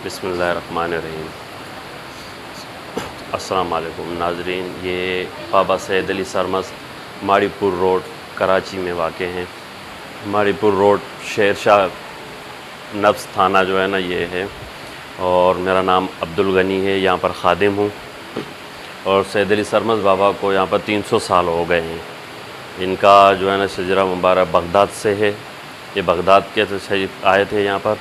بسم اللہ الرحمن الرحیم۔ السلام علیکم ناظرین، یہ بابا سید علی سرمست ماڑی پور روڈ کراچی میں واقع ہیں۔ ماڑی پور روڈ شیر شاہ نبض تھانہ جو ہے نا یہ ہے، اور میرا نام عبدالغنی ہے، یہاں پر خادم ہوں۔ اور سید علی سرمست بابا کو یہاں پر 300 سال ہو گئے ہیں۔ ان کا جو ہے نا شجرہ مبارک بغداد سے ہے، یہ بغداد کے تشریف آئے تھے یہاں پر۔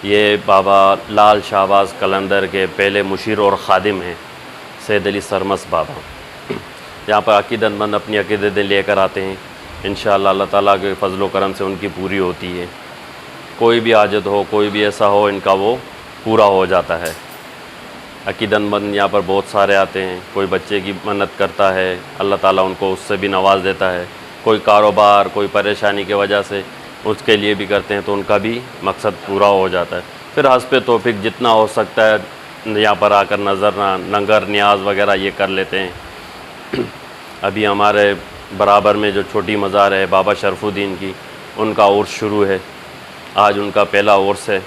یہ بابا لال شہباز قلندر کے پہلے مشیر اور خادم ہیں سید علی سرمست بابا۔ یہاں پر عقیدت مند اپنی عقیدتیں لے کر آتے ہیں، انشاءاللہ اللہ تعالیٰ کے فضل و کرم سے ان کی پوری ہوتی ہے۔ کوئی بھی حاجت ہو، کوئی بھی ایسا ہو، ان کا وہ پورا ہو جاتا ہے۔ عقیدت مند یہاں پر بہت سارے آتے ہیں، کوئی بچے کی منت کرتا ہے، اللہ تعالیٰ ان کو اس سے بھی نواز دیتا ہے۔ کوئی کاروبار، کوئی پریشانی کی وجہ سے اس کے لیے بھی کرتے ہیں تو ان کا بھی مقصد پورا ہو جاتا ہے۔ پھر حسب توفیق جتنا ہو سکتا ہے یہاں پر آ کر ننگر نیاز وغیرہ یہ کر لیتے ہیں۔ ابھی ہمارے برابر میں جو چھوٹی مزار ہے بابا شرف الدین کی، ان کا عرس شروع ہے۔ آج ان کا پہلا عرس ہے،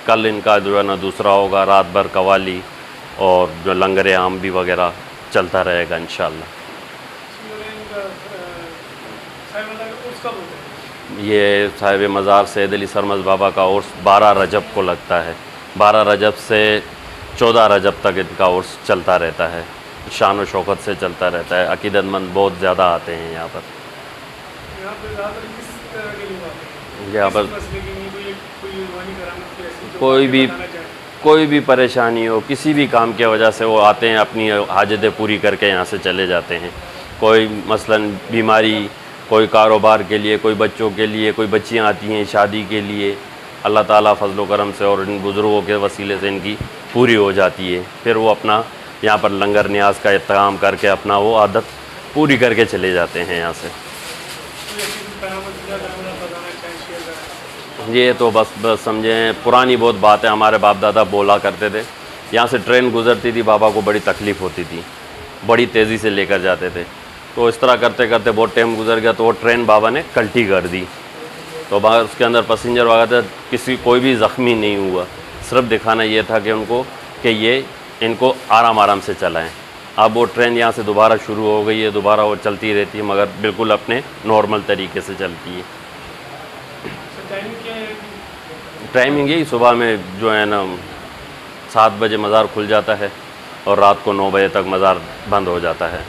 کل ان کا جو ہے نا دوسرا ہوگا۔ رات بھر قوالی اور جو لنگر عام بھی وغیرہ چلتا رہے گا انشاءاللہ۔ یہ صاحب مزار سید علی سرمست بابا کا عرس 12 رجب کو لگتا ہے۔ 12 رجب سے 14 رجب تک ان کا عرس چلتا رہتا ہے، شان و شوکت سے چلتا رہتا ہے۔ عقیدت مند بہت زیادہ آتے ہیں یہاں پر۔ یہاں پر کوئی بھی پریشانی ہو، کسی بھی کام کی وجہ سے وہ آتے ہیں، اپنی حاجتیں پوری کر کے یہاں سے چلے جاتے ہیں۔ کوئی مثلاً بیماری، کوئی کاروبار کے لیے، کوئی بچوں کے لیے، کوئی بچیاں آتی ہیں شادی کے لیے، اللہ تعالیٰ فضل و کرم سے اور ان بزرگوں کے وسیلے سے ان کی پوری ہو جاتی ہے۔ پھر وہ اپنا یہاں پر لنگر نیاز کا اہتمام کر کے اپنا وہ عادت پوری کر کے چلے جاتے ہیں یہاں سے۔ یہ تو بس سمجھیں پرانی بہت بات ہے، ہمارے باپ دادا بولا کرتے تھے۔ یہاں سے ٹرین گزرتی تھی، بابا کو بڑی تکلیف ہوتی تھی، بڑی تیزی سے لے کر جاتے تھے۔ تو اس طرح کرتے کرتے بہت ٹائم گزر گیا تو وہ ٹرین بابا نے کلٹی کر دی۔ تو اس کے اندر پیسنجر وغیرہ کوئی بھی زخمی نہیں ہوا، صرف دکھانا یہ تھا کہ ان کو کہ یہ ان کو آرام آرام سے چلائیں۔ اب وہ ٹرین یہاں سے دوبارہ شروع ہو گئی ہے، دوبارہ وہ چلتی رہتی ہے، مگر بالکل اپنے نارمل طریقے سے چلتی ہے۔ ٹائمنگ یہی صبح میں جو ہے نا 7 بجے مزار کھل جاتا ہے اور رات کو 9 بجے تک مزار بند ہو جاتا ہے۔